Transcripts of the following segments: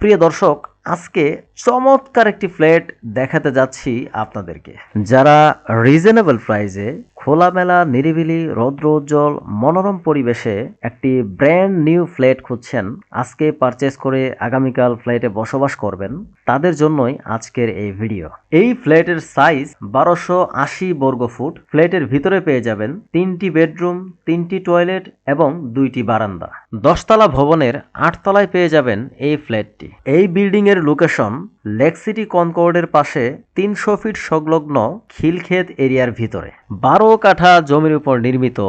প্রিয় দর্শক, আজকে চমৎকার একটি ফ্ল্যাট দেখাতে যাচ্ছি আপনাদেরকে। যারা রিজনেবল প্রাইসে খোলামেলা নিরিবিলি রৌদ্র উজ্জ্বল মনোরম পরিবেশে একটি ব্র্যান্ড নিউ ফ্ল্যাট খুঁজছেন, আজকে পারচেস করে আগামীকাল ফ্ল্যাটে বসবাস করবেন, তাদের জন্যই আজকের এই ভিডিও। এই ফ্ল্যাটের সাইজ 1280 বর্গফুট। ফ্ল্যাটের ভিতরে পেয়ে যাবেন 3টি বেডরুম, 3টি টয়লেট এবং 2টি বারান্দা। 10তলা ভবনের 8 তলায় পেয়ে যাবেন এই ফ্ল্যাটটি। এই বিল্ডিং এর লোকেশন লেক সিটি কনকর্ডের পাশে 300 ফিট সংলগ্ন খিলক্ষেত এরিয়ার ভিতরে। 12 কাঠা জমির উপর নির্মিত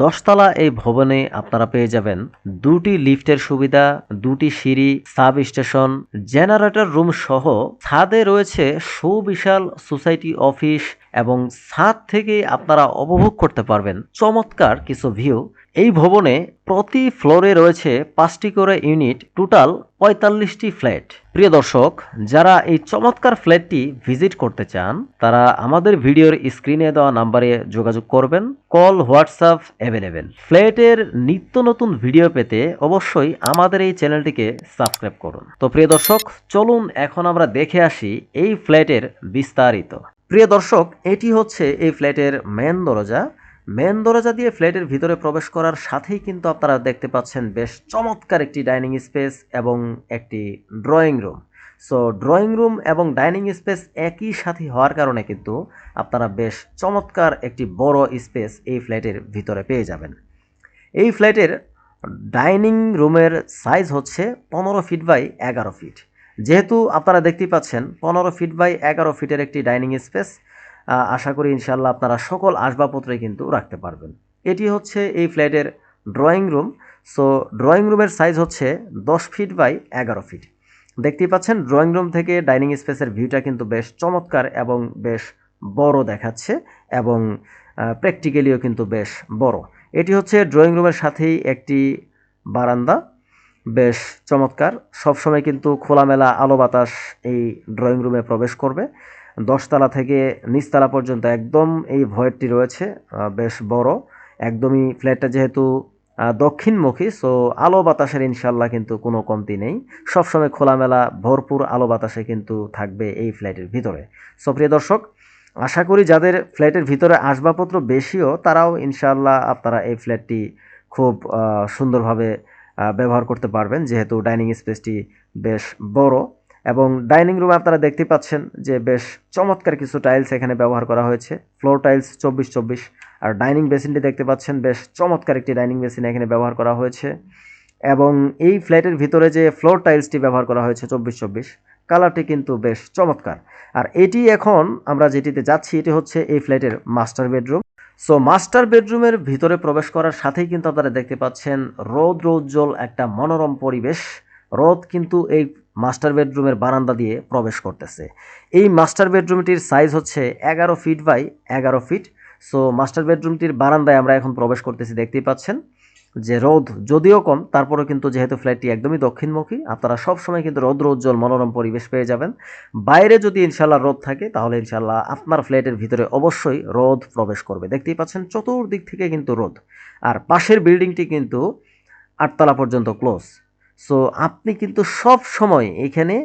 10তলা এই ভবনে আপনারা পেয়ে যাবেন 2টি লিফটের সুবিধা, 2টি সিঁড়ি, সাব স্টেশন, জেনারেটর রুম সহ ছাদে রয়েছে সুবিশাল সোসাইটি অফিস এবং ছাদ থেকে আপনারা উপভোগ করতে পারবেন চমৎকার কিছু ভিউ। এই ভবনে প্রতি ফ্লোরে রয়েছে 5টি করে ইউনিট, টোটাল 45টি ফ্ল্যাট। প্রিয় দর্শক, যারা এই চমৎকার ফ্ল্যাটটি ভিজিট করতে চান তারা আমাদের ভিডিওর স্ক্রিনে দেওয়া নাম্বারে যোগাযোগ করবেন। Call, WhatsApp available. ফ্ল্যাটের নিত্য নতুন ভিডিও পেতে অবশ্যই আমাদের এই চ্যানেলটিকে সাবস্ক্রাইব করুন। তো প্রিয় দর্শক, চলুন এখন আমরা দেখে আসি এই ফ্ল্যাটের বিস্তারিত। প্রিয় দর্শক, এটি হচ্ছে এই ফ্ল্যাটের মেন দরজা। মেন দরজা দিয়ে ফ্ল্যাটের ভিতরে প্রবেশ করার সাথেই কিন্তু আপনারা দেখতে পাচ্ছেন বেশ চমৎকার একটি ডাইনিং স্পেস এবং একটি drawing room. So drawing room এবং ডাইনিং স্পেস একই সাথে হওয়ার কারণে কিন্তু আপনারা বেশ চমৎকার একটি বড় স্পেস এই ফ্ল্যাটের ভিতরে পেয়ে যাবেন। এই ফ্ল্যাটের ডাইনিং রুমের সাইজ হচ্ছে 15 ফিট বাই 11 ফিট। যেহেতু আপনারা দেখতেই পাচ্ছেন 15 ফিট বাই 11 ফিটের একটি ডাইনিং স্পেস, আশা করি ইনশাল্লাহ আপনারা সকল আসবাবপত্রই কিন্তু রাখতে পারবেন। এটি হচ্ছে এই ফ্ল্যাটের ড্রয়িং রুম। সো ড্রয়িং রুমের সাইজ হচ্ছে 10 ফিট বাই 11 ফিট। দেখতেই পাচ্ছেন ড্রয়িং রুম থেকে ডাইনিং স্পেসের ভিউটা কিন্তু বেশ চমৎকার এবং বেশ বড় দেখাচ্ছে এবং প্র্যাকটিক্যালিও কিন্তু বেশ বড়। এটি হচ্ছে ড্রয়িং রুমের সাথেই একটি বারান্দা, বেশ চমৎকার। সবসময় কিন্তু খোলামেলা আলো বাতাস এই ড্রয়িং রুমে প্রবেশ করবে। 10তলা থেকে নিচতলা পর্যন্ত একদম এই ভয়েরটি রয়েছে, বেশ বড়। একদমই ফ্ল্যাটটা যেহেতু দক্ষিণমুখী, সো আলো বাতাসের ইনশাল্লাহ কিন্তু কোনো কমতি নেই। সবসময় খোলামেলা ভরপুর আলো বাতাসে কিন্তু থাকবে এই ফ্ল্যাটের ভিতরে। সো প্রিয় দর্শক, আশা করি যাদের ফ্ল্যাটের ভিতরে আসবাবপত্র বেশিও তারাও ইনশাল্লাহ আপনারা এই ফ্ল্যাটটি খুব সুন্দরভাবে ব্যবহার করতে পারবেন, যেহেতু ডাইনিং স্পেসটি বেশ বড়। এবং ডাইনিং রুমে আপনারা দেখতে পাচ্ছেন যে বেশ চমৎকার কিছু টাইলস এখানে ব্যবহার করা হয়েছে, ফ্লোর টাইলস 24-24। আর ডাইনিং বেসিনটি দেখতে পাচ্ছেন, বেশ চমৎকার একটি ডাইনিং বেসিন এখানে ব্যবহার করা হয়েছে। এবং এই ফ্ল্যাটের ভিতরে যে ফ্লোর টাইলসটি ব্যবহার করা হয়েছে 24-24, কালারটি কিন্তু বেশ চমৎকার। আর এটি এখন আমরা যেটিতে যাচ্ছি এটি হচ্ছে এই ফ্ল্যাটের মাস্টার বেডরুম। সো মাস্টার বেডরুমের ভিতরে প্রবেশ করার সাথেই কিন্তু আপনারা দেখতে পাচ্ছেন রৌদ্র উজ্জ্বল একটা মনোরম পরিবেশ। রোদ কিন্তু এই মাস্টার বেডরুমের বারান্দা দিয়ে প্রবেশ করতেছে। এই মাস্টার বেডরুমটির সাইজ হচ্ছে 11 feet by 11 feet. So master বেডরুমটির বারান্দায় আমরা এখন প্রবেশ করতেছি। দেখতেই পাচ্ছেন যে রোদ যদিও কম, তারপরেও কিন্তু যেহেতু ফ্ল্যাটটি একদমই দক্ষিণমুখী, আপনারা সবসময় কিন্তু রৌদ্র উজ্জ্বল মনোরম পরিবেশ পেয়ে যাবেন। বাইরে যদি ইনশাল্লাহ রোদ থাকে তাহলে ইনশাল্লাহ আপনার ফ্ল্যাটের ভিতরে অবশ্যই রোদ প্রবেশ করবে। দেখতেই পাচ্ছেন চতুর্দিক থেকে কিন্তু রোদ। আর পাশের বিল্ডিংটি কিন্তু 8তলা পর্যন্ত ক্লোজ। সো আপনি কিন্তু সব সময় এখানে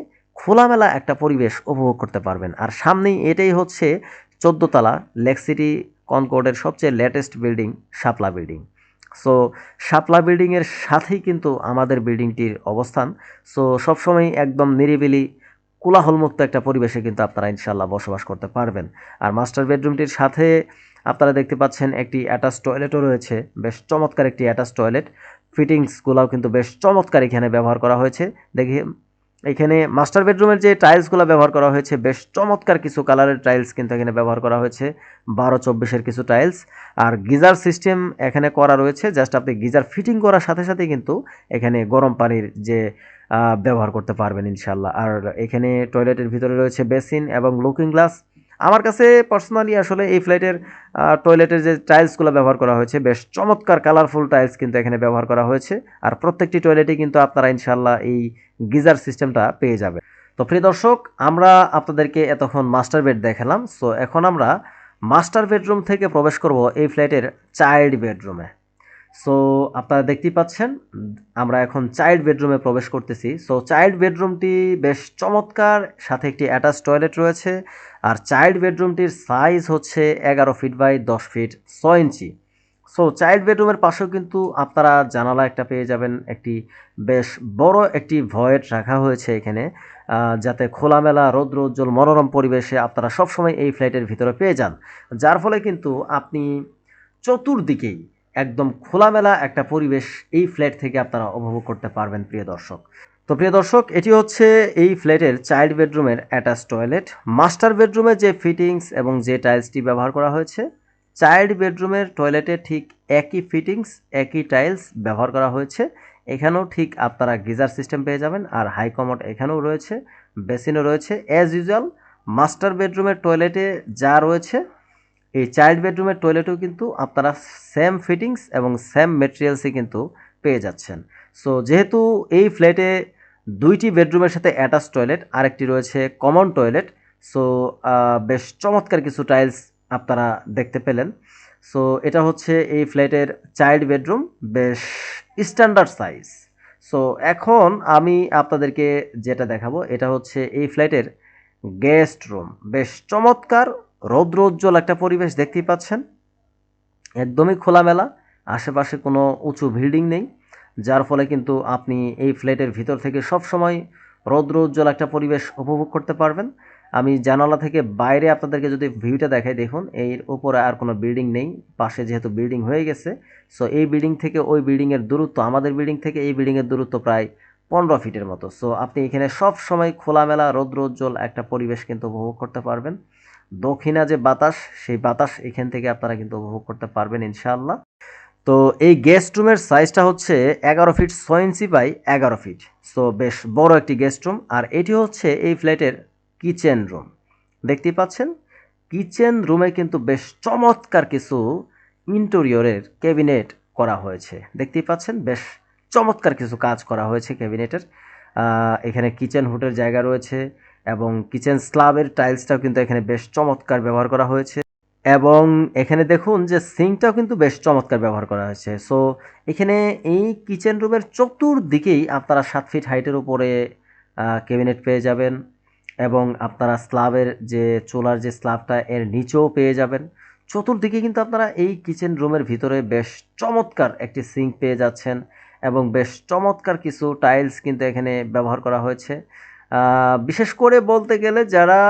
খোলামেলা একটা পরিবেশ উপভোগ করতে পারবেন। আর সামনেই এটাই হচ্ছে 14তলা লেক সিটি কনকর্ডের সবচেয়ে লেটেস্ট বিল্ডিং, শাপলা বিল্ডিং। সো শাপলা বিল্ডিংয়ের সাথেই কিন্তু আমাদের বিল্ডিংটির অবস্থান। সো সবসময় একদম নিরিবিলি কোলাহলমুক্ত একটা পরিবেশে কিন্তু আপনারা ইনশাল্লাহ বসবাস করতে পারবেন। আর মাস্টার বেডরুমটির সাথে আপনারা দেখতে পাচ্ছেন একটি অ্যাটাচ টয়লেটও রয়েছে, বেশ চমৎকার একটি অ্যাটাচ টয়লেট। ফিটিংসগুলোও কিন্তু বেশ চমৎকার এখানে ব্যবহার করা হয়েছে। দেখি এখানে মাস্টার বেডরুমের যে টাইলসগুলো ব্যবহার করা হয়েছে বেশ চমৎকার কিছু কালারের টাইলস কিন্তু এখানে ব্যবহার করা হয়েছে, 12-24-এর কিছু টাইলস। আর গিজার সিস্টেম এখানে করা রয়েছে, জাস্ট আপনি গিজার ফিটিং করার সাথে সাথে কিন্তু এখানে গরম পানির যে ব্যবহার করতে পারবেন ইনশাল্লাহ। আর এখানে টয়লেটের ভিতরে রয়েছে বেসিন এবং লুকিং গ্লাস। আমার কাছে পার্সোনালি আসলে এই ফ্ল্যাটের টয়লেটের যে টাইলসগুলো ব্যবহার করা হয়েছে বেশ চমৎকার কালারফুল টাইলস কিন্তু এখানে ব্যবহার করা হয়েছে। আর প্রত্যেকটি টয়লেটে কিন্তু আপনারা ইনশাল্লাহ এই গিজার সিস্টেমটা পেয়ে যাবেন। তো প্রিয় দর্শক, আমরা আপনাদেরকে এতক্ষণ মাস্টার বেড দেখালাম। সো এখন আমরা মাস্টার বেডরুম থেকে প্রবেশ করব এই ফ্ল্যাটের চাইল্ড বেডরুমে। সো আপনারা দেখতেই পাচ্ছেন আমরা এখন চাইল্ড বেডরুমে প্রবেশ করতেছি। সো চাইল্ড বেডরুমটি বেশ চমৎকার, সাথে একটি অ্যাটাচ টয়লেট রয়েছে। আর চাইল্ড বেডরুমটির সাইজ হচ্ছে 11 feet by 10 feet 6 inch. So child বেডরুমের পাশেও কিন্তু আপনারা জানালা একটা পেয়ে যাবেন, একটি বেশ বড় একটি ভয়েড রাখা হয়েছে এখানে, যাতে খোলামেলা রৌদ্র উজ্জ্বল মনোরম পরিবেশে আপনারা সবসময় এই ফ্ল্যাটের ভিতরে পেয়ে যান, যার ফলে কিন্তু আপনি চতুর্দিকেই একদম খোলামেলা একটা পরিবেশ এই ফ্ল্যাট থেকে আপনারা উপভোগ করতে পারবেন প্রিয় দর্শক। তো প্রিয় দর্শক, এটি হচ্ছে এই ফ্ল্যাটের চাইল্ড বেডরুমের অ্যাটাচ টয়লেট। মাস্টার বেডরুমে যে ফিটিংস এবং যে টাইলসটি ব্যবহার করা হয়েছে, চাইল্ড বেডরুমের টয়লেটে ঠিক একই ফিটিংস, একই টাইলস ব্যবহার করা হয়েছে। এখানেও ঠিক আপনারা গিজার সিস্টেম পেয়ে যাবেন, আর হাই কমোড এখানেও রয়েছে, বেসিনও রয়েছে অ্যাজ ইউজুয়াল। মাস্টার বেডরুমের টয়লেটে যা রয়েছে, এই চাইল্ড বেডরুমের টয়লেটেও কিন্তু আপনারা সেম ফিটিংস এবং সেম মেটেরিয়ালসই কিন্তু পেয়ে যাচ্ছেন। সো যেহেতু এই ফ্ল্যাটে দুইটি বেডরুমের সাথে অ্যাটাচ টয়লেট, আরেকটি রয়েছে কমন টয়লেট, সো বেশ চমৎকার কিছু টাইলস আপনারা দেখতে পেলেন। সো এটা হচ্ছে এই ফ্ল্যাটের চাইল্ড বেডরুম, বেশ স্ট্যান্ডার্ড সাইজ। সো এখন আমি আপনাদেরকে যেটা দেখাবো, এটা হচ্ছে এই ফ্ল্যাটের গেস্ট রুম। বেশ চমৎকার রৌদ্রোজ্জ্বল একটা পরিবেশ দেখতেই পাচ্ছেন, একদমই খোলামেলা, আশেপাশে কোনো উঁচু বিল্ডিং নেই, যার ফলে কিন্তু আপনি এই ফ্ল্যাটের ভিতর থেকে সবসময় রৌদ্রোজ্জ্বল একটা পরিবেশ উপভোগ করতে পারবেন। আমি জানালা থেকে বাইরে আপনাদেরকে যদি ভিউটা দেখাই, দেখুন এর উপরে আর কোনো বিল্ডিং নেই, পাশে যেহেতু বিল্ডিং হয়ে গেছে। সো এই বিল্ডিং থেকে ওই বিল্ডিংয়ের দূরত্ব, আমাদের বিল্ডিং থেকে এই বিল্ডিংয়ের দূরত্ব প্রায় 15 ফিটের মতো। সো আপনি এখানে সব সময় খোলামেলা রৌদ্রোজ্জ্বল একটা পরিবেশ কিন্তু উপভোগ করতে পারবেন। দক্ষিণা যে বাতাস, সেই বাতাস এখান থেকে আপনারা কিন্তু উপভোগ করতে পারবেন ইনশাআল্লাহ। তো এই গেস্ট রুমের সাইজটা হচ্ছে 11 feet 6 inch by 11 feet. So বেশ বড় একটি গেস্ট রুম। আর এটি হচ্ছে এই ফ্ল্যাটের কিচেন রুম। দেখতেই পাচ্ছেন কিচেন রুমে কিন্তু বেশ চমৎকার কিছু ইন্টেরিয়রের ক্যাবিনেট করা হয়েছে। দেখতেই পাচ্ছেন বেশ চমৎকার কিছু কাজ করা হয়েছে ক্যাবিনেটের। এখানে কিচেন হুডের জায়গা রয়েছে এবং কিচেন স্ল্যাবের টাইলসটাও কিন্তু এখানে বেশ চমৎকার ব্যবহার করা হয়েছে। এবং এখানে দেখুন যে সিঙ্কটাও কিন্তু বেশ চমৎকার ব্যবহার করা হয়েছে। সো এখানে এই কিচেন রুমের চতুর্দিকেই আপনারা 7 ফিট হাইটের উপরে ক্যাবিনেট পেয়ে যাবেন, এবং আপনারা স্ল্যাবের যে চুলার যে স্ল্যাবটা এর নিচেও পেয়ে যাবেন। চতুর্দিকে কিন্তু আপনারা এই কিচেন রুমের ভিতরে বেশ চমৎকার একটি সিঙ্ক পেয়ে যাচ্ছেন, এবং বেশ চমৎকার কিছু টাইলস কিন্তু এখানে ব্যবহার করা হয়েছে। বিশেষ করে বলতে গেলে যারা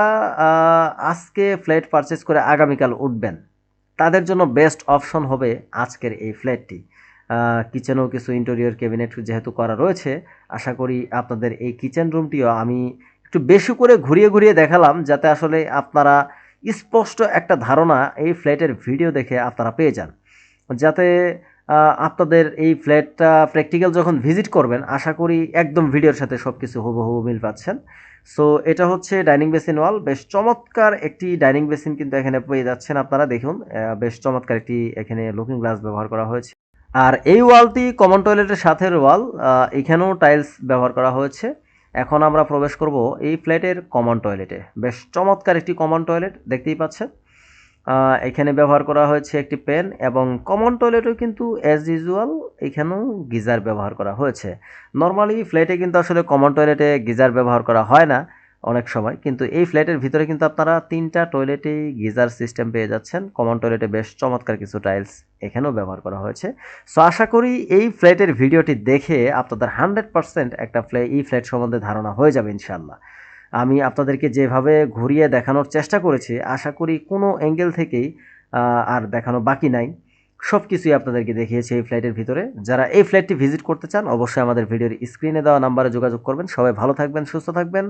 আজকে ফ্ল্যাট পারচেজ করে আগামীকাল উঠবেন, তাদের জন্য বেস্ট অপশন হবে আজকের এই ফ্ল্যাটটি। কিচেনেও কিছু ইন্টেরিয়র ক্যাবিনেট যেহেতু করা রয়েছে, আশা করি আপনাদের এই কিচেন রুমটিও আমি একটু বেশি করে ঘুরিয়ে ঘুরিয়ে দেখালাম, যাতে আসলে আপনারা স্পষ্ট একটা ধারণা এই ফ্ল্যাটের ভিডিও দেখে আপনারা পেয়ে যান, যাতে আপনাদের এই ফ্ল্যাটটা প্র্যাকটিক্যাল যখন ভিজিট করবেন, আশা করি একদম ভিডিওর সাথে সব কিছু হুবহু মিল পাচ্ছেন। সো এটা হচ্ছে ডাইনিং বেসিন ওয়াল। বেশ চমৎকার একটি ডাইনিং বেসিন কিন্তু এখানে পেয়ে যাচ্ছেন আপনারা। দেখুন বেশ চমৎকার একটি এখানে লুকিং গ্লাস ব্যবহার করা হয়েছে। আর এই ওয়ালটি কমন টয়লেটের সাথে ওয়াল, এখানেও টাইলস ব্যবহার করা হয়েছে। এখন আমরা প্রবেশ করব এই ফ্ল্যাটের কমন টয়লেটে। বেশ চমৎকার একটি কমন টয়লেট দেখতেই পাচ্ছেন। এখানে ব্যবহার করা হয়েছে একটি পেন, এবং কমন টয়লেটেও কিন্তু অ্যাজ ইউজুয়াল এখানেও গিজার ব্যবহার করা হয়েছে। নর্মালি ফ্ল্যাটে কিন্তু আসলে কমন টয়লেটে গিজার ব্যবহার করা হয় না অনেক সময়, কিন্তু এই ফ্ল্যাটের ভিতরে কিন্তু আপনারা 3টা টয়লেটেই গিজার সিস্টেম পেয়ে যাচ্ছেন। কমন টয়লেটে বেশ চমৎকার কিছু টাইলস এখানেও ব্যবহার করা হয়েছে। সো আশা করি এই ফ্ল্যাটের ভিডিওটি দেখে আপনাদের 100% একটা এই ফ্ল্যাট সম্বন্ধে ধারণা হয়ে যাবে ইনশাআল্লাহ। আমি আপনাদেরকে যেভাবে ঘুরিয়ে দেখানোর চেষ্টা করেছি, আশা করি কোনো অ্যাঙ্গেল থেকেই আর দেখানো বাকি নাই। সব কিছুই আপনাদেরকে দেখিয়েছি এই ফ্ল্যাটের ভিতরে। যারা এই ফ্ল্যাটটি ভিজিট করতে চান, অবশ্যই আমাদের ভিডিওর স্ক্রিনে দেওয়া নাম্বারে যোগাযোগ করবেন। সবাই ভালো থাকবেন, সুস্থ থাকবেন।